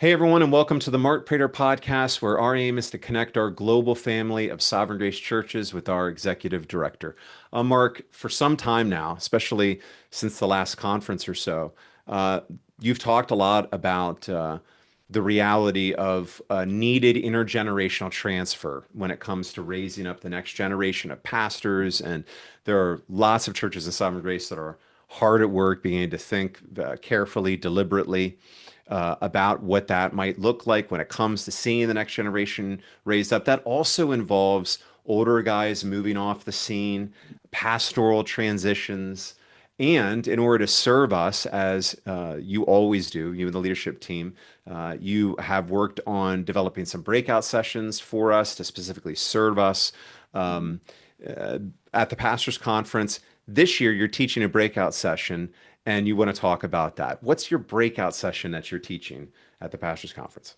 Hey everyone, and welcome to the Mark Prater podcast, where our aim is to connect our global family of Sovereign Grace churches with our executive director. Mark, for some time now, especially since the last conference or so, uh, you've talked a lot about the reality of needed intergenerational transfer when it comes to raising up the next generation of pastors. And there are lots of churches in Sovereign Grace that are hard at work, beginning to think carefully, deliberately about what that might look like when it comes to seeing the next generation raised up. That also involves older guys moving off the scene, pastoral transitions. And in order to serve us, as you always do, you and the leadership team, you have worked on developing some breakout sessions for us to specifically serve us. Um, at the pastors conference this year, you're teaching a breakout session and you want to talk about that. What's your breakout session that you're teaching at the pastors conference?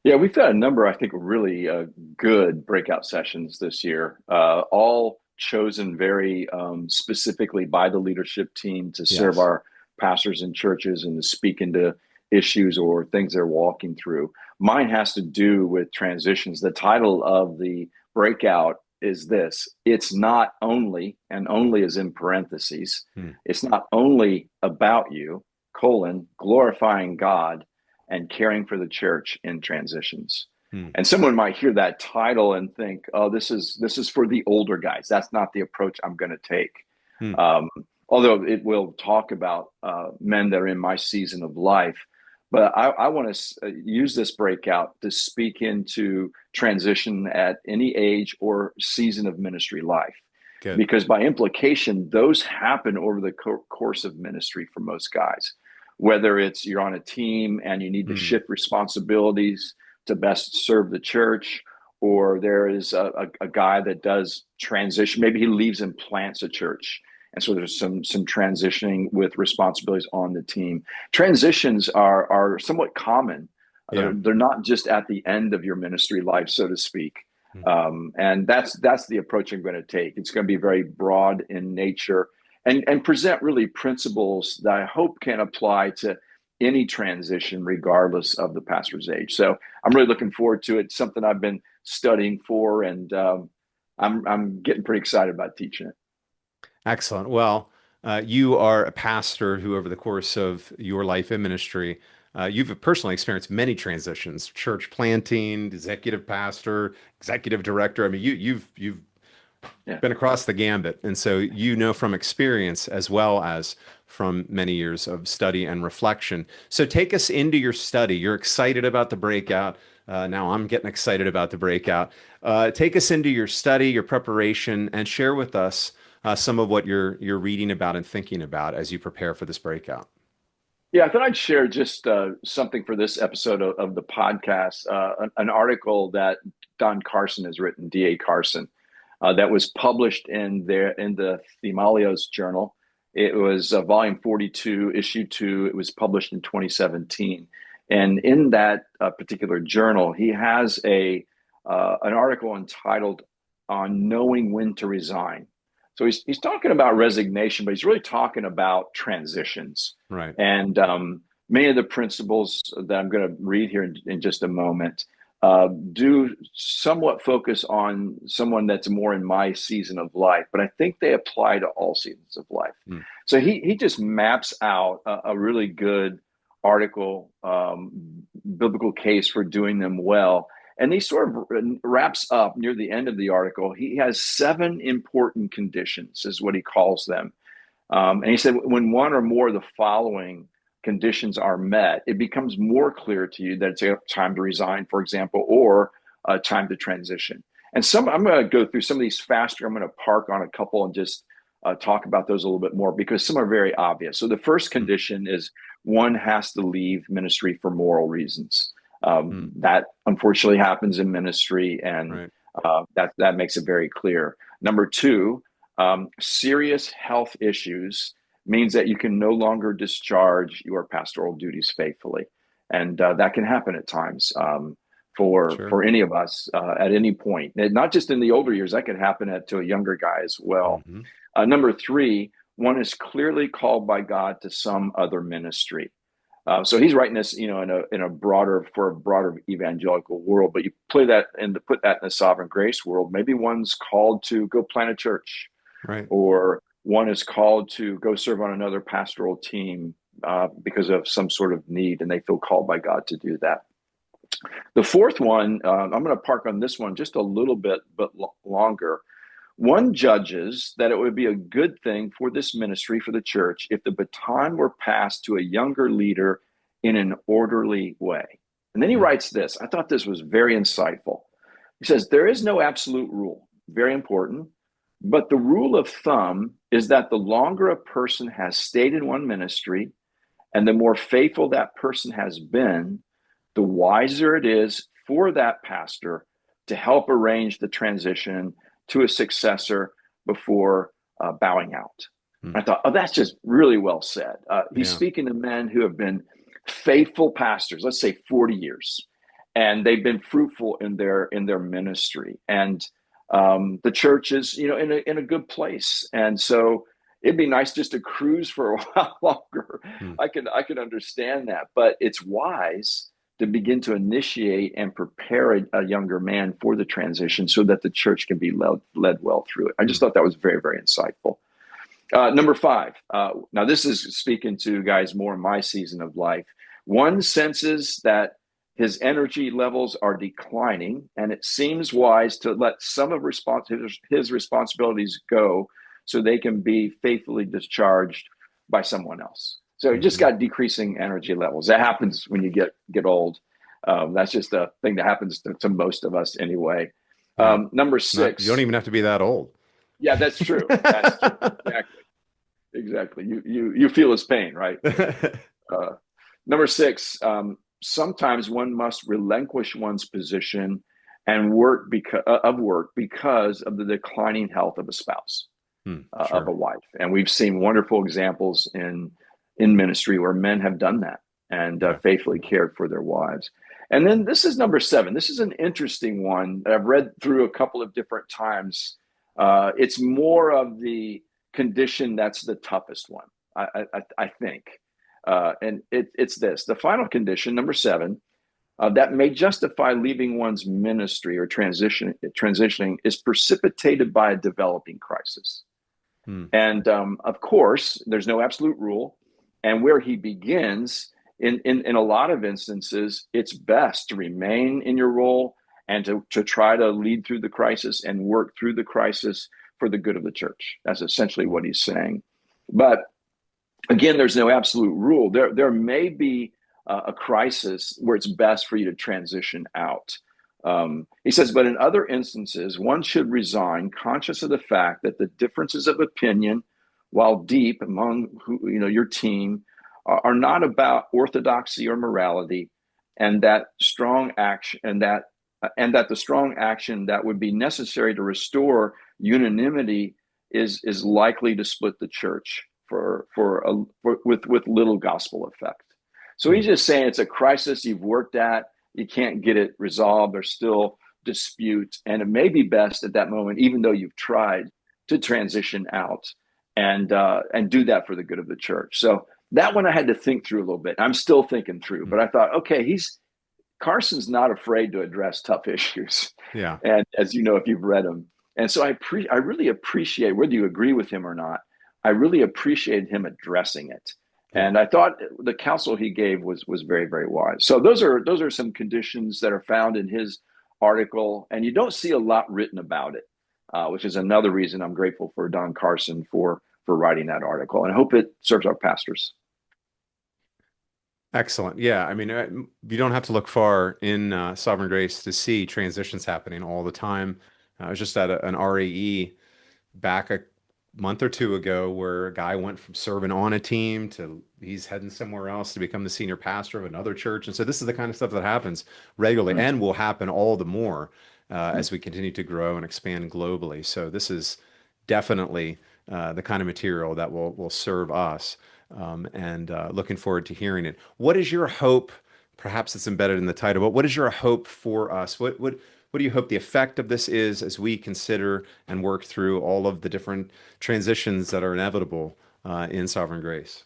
Yeah, we've got a number, I think, really good breakout sessions this year, all chosen very specifically by the leadership team to serve Yes. our pastors and churches and to speak into issues or things they're walking through. Mine has to do with transitions. The title of the breakout is this: It's not only, and only is in parentheses, Hmm. it's not only about you, colon, glorifying God and caring for the church in transitions. Hmm. And someone might hear that title and think, "Oh, this is for the older guys." That's not the approach I'm going to take. Hmm. Um, Although it will talk about men that are in my season of life, but I want to use this breakout to speak into transition at any age or season of ministry life, Good. because by implication, those happen over the course of ministry for most guys. Whether it's you're on a team and you need to Hmm. shift responsibilities to best serve the church, or there is a guy that does transition. Maybe he leaves and plants a church. And so there's some transitioning with responsibilities on the team. Transitions are somewhat common. Yeah. They're not just at the end of your ministry life, so to speak. Hmm. And that's the approach I'm going to take. It's going to be very broad in nature and present really principles that I hope can apply to any transition, regardless of the pastor's age. So I'm really looking forward to it. It's something I've been studying for, and I'm getting pretty excited about teaching it. Excellent. Well, you are a pastor who, over the course of your life in ministry, you've personally experienced many transitions: church planting, executive pastor, executive director. I mean, you've Yeah. been across the gambit. And so you know from experience as well as from many years of study and reflection. So take us into your study. You're excited about the breakout. Now I'm getting excited about the breakout. Take us into your study, your preparation, and share with us some of what you're reading about and thinking about as you prepare for this breakout. Yeah, I thought I'd share just something for this episode of the podcast, an article that Don Carson has written, D.A. Carson, that was published in the Themalios Journal. It was volume 42, issue 2. It was published in 2017. And in that particular journal, he has a an article entitled "On Knowing When to Resign." So he's talking about resignation, but he's really talking about transitions. Right. And many of the principles that I'm going to read here in just a moment do somewhat focus on someone that's more in my season of life, but I think they apply to all seasons of life. Mm. So he just maps out a really good article, biblical case for doing them well. And he sort of wraps up near the end of the article. He has 7 important conditions, is what he calls them. And he said, when one or more of the following conditions are met, it becomes more clear to you that it's a time to resign, for example, or a time to transition. And I'm going to go through some of these faster. I'm going to park on a couple and just talk about those a little bit more because some are very obvious. So the first Mm. condition is one has to leave ministry for moral reasons. Mm. That unfortunately happens in ministry, and Right. that makes it very clear. Number two, serious health issues means that you can no longer discharge your pastoral duties faithfully, and that can happen at times Sure. for any of us at any point. And not just in the older years; that could happen to a younger guy as well. Hmm. Number three, one is clearly called by God to some other ministry. So he's writing this, in a broader for a broader evangelical world. But you play that and to put that in the sovereign grace world, maybe one's called to go plant a church, Right. or one is called to go serve on another pastoral team because of some sort of need, and they feel called by God to do that. The fourth one, I'm going to park on this one just a little bit, but longer. One judges that it would be a good thing for this ministry, for the church, if the baton were passed to a younger leader in an orderly way. And then he Mm. writes this. I thought this was very insightful. He says, there is no absolute rule, very important, but the rule of thumb is that the longer a person has stayed in one ministry and the more faithful that person has been, the wiser it is for that pastor to help arrange the transition to a successor before bowing out. Mm. I thought, oh, that's just really well said. He's Yeah. speaking to men who have been faithful pastors, let's say 40 years, and they've been fruitful in their ministry, and the church is in a good place, and so it'd be nice just to cruise for a while longer. Mm. I can understand that, but it's wise to begin to initiate and prepare a younger man for the transition so that the church can be led well through it. I just Mm. thought that was very, very insightful. Number five. Now, this is speaking to guys more in my season of life. One senses that his energy levels are declining, and it seems wise to let some of his responsibilities go so they can be faithfully discharged by someone else. So he just Mhm. got decreasing energy levels. That happens when you get old. That's just a thing that happens to most of us anyway. Yeah. Number Not, you don't six. even have to be that old. Yeah, that's true. That's true. Exactly. Exactly. You feel his pain, right? Uh, Number six. Sometimes one must relinquish one's position and work because of the declining health of a spouse, Hmm, of a sure. wife, and we've seen wonderful examples in ministry where men have done that and Yeah. faithfully cared for their wives. And then this is number seven. This is an interesting one that I've read through a couple of different times. It's more of the condition that's the toughest one, I think. And it's this: the final condition, number seven, that may justify leaving one's ministry or transitioning is precipitated by a developing crisis. Hmm. And of course, there's no absolute rule. And where he begins, in a lot of instances, it's best to remain in your role and to try to lead through the crisis and work through the crisis for the good of the church. That's essentially what he's saying. But again, there's no absolute rule. There may be a crisis where it's best for you to transition out. He says, but in other instances, one should resign, conscious of the fact that the differences of opinion, while deep among your team, are not about orthodoxy or morality, and that strong action and that the strong action that would be necessary to restore unanimity is likely to split the church with little gospel effect. So Hmm. he's just saying it's a crisis you've worked at, you can't get it resolved. There's still dispute, and it may be best at that moment, even though you've tried, to transition out and do that for the good of the church. So that one I had to think through a little bit. I'm still thinking through, Hmm. but I thought, okay, Carson's not afraid to address tough issues, Yeah. and as you know, if you've read him, and so I really appreciate, whether you agree with him or not, I really appreciated him addressing it. Yeah. And I thought the counsel he gave was very, very wise. So those are some conditions that are found in his article, and you don't see a lot written about it, which is another reason I'm grateful for Don Carson for writing that article, and I hope it serves our pastors. Excellent. Yeah. I mean, you don't have to look far in Sovereign Grace to see transitions happening all the time. I was just at an RAE back a month or two ago where a guy went from serving on a team to he's heading somewhere else to become the senior pastor of another church. And so this is the kind of stuff that happens regularly Mm, and will happen all the more mm, as we continue to grow and expand globally. So this is definitely the kind of material that will serve us. And looking forward to hearing it. What is your hope? Perhaps it's embedded in the title, but what is your hope for us? What do you hope the effect of this is as we consider and work through all of the different transitions that are inevitable in Sovereign Grace?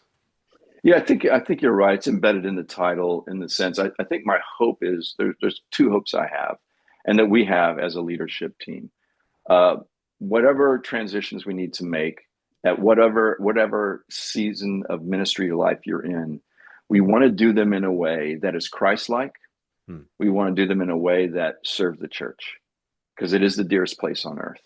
Yeah, I think you're right. It's embedded in the title in the sense. I think my hope is there's two hopes I have, and that we have as a leadership team. Uh, whatever transitions we need to make at whatever season of ministry life you're in, we want to do them in a way that is Christ-like. Hmm. We want to do them in a way that serve the church because it is the dearest place on earth.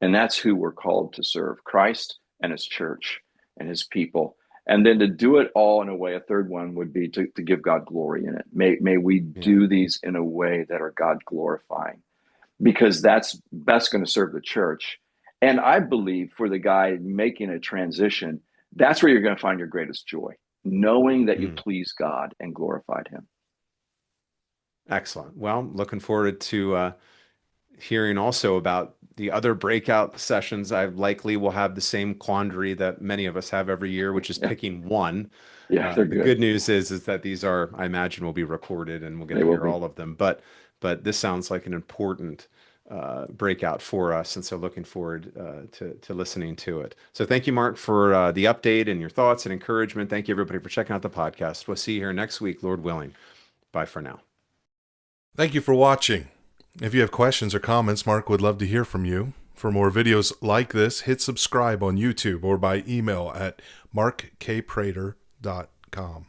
And that's who we're called to serve, Christ and his church and his people. And then to do it all in a way, a third one would be to give God glory in it. May we Yeah. do these in a way that are God glorifying, because that's best going to serve the church. And I believe for the guy making a transition, that's where you're going to find your greatest joy, knowing that you Hmm. please God and glorified him. Excellent. Well, looking forward to hearing also about the other breakout sessions. I likely will have the same quandary that many of us have every year, which is Yeah, picking one. yeah, they're The good. good news is that these are, I imagine, will be recorded and we'll get They to will hear be. all of them. But this sounds like an important breakout for us, and so looking forward to listening to it. So thank you, Mark, for the update and your thoughts and encouragement. Thank you, everybody, for checking out the podcast. We'll see you here next week, Lord willing. Bye for now. Thank you for watching. If you have questions or comments, Mark would love to hear from you. For more videos like this, hit subscribe on YouTube or by email at markkprater.com.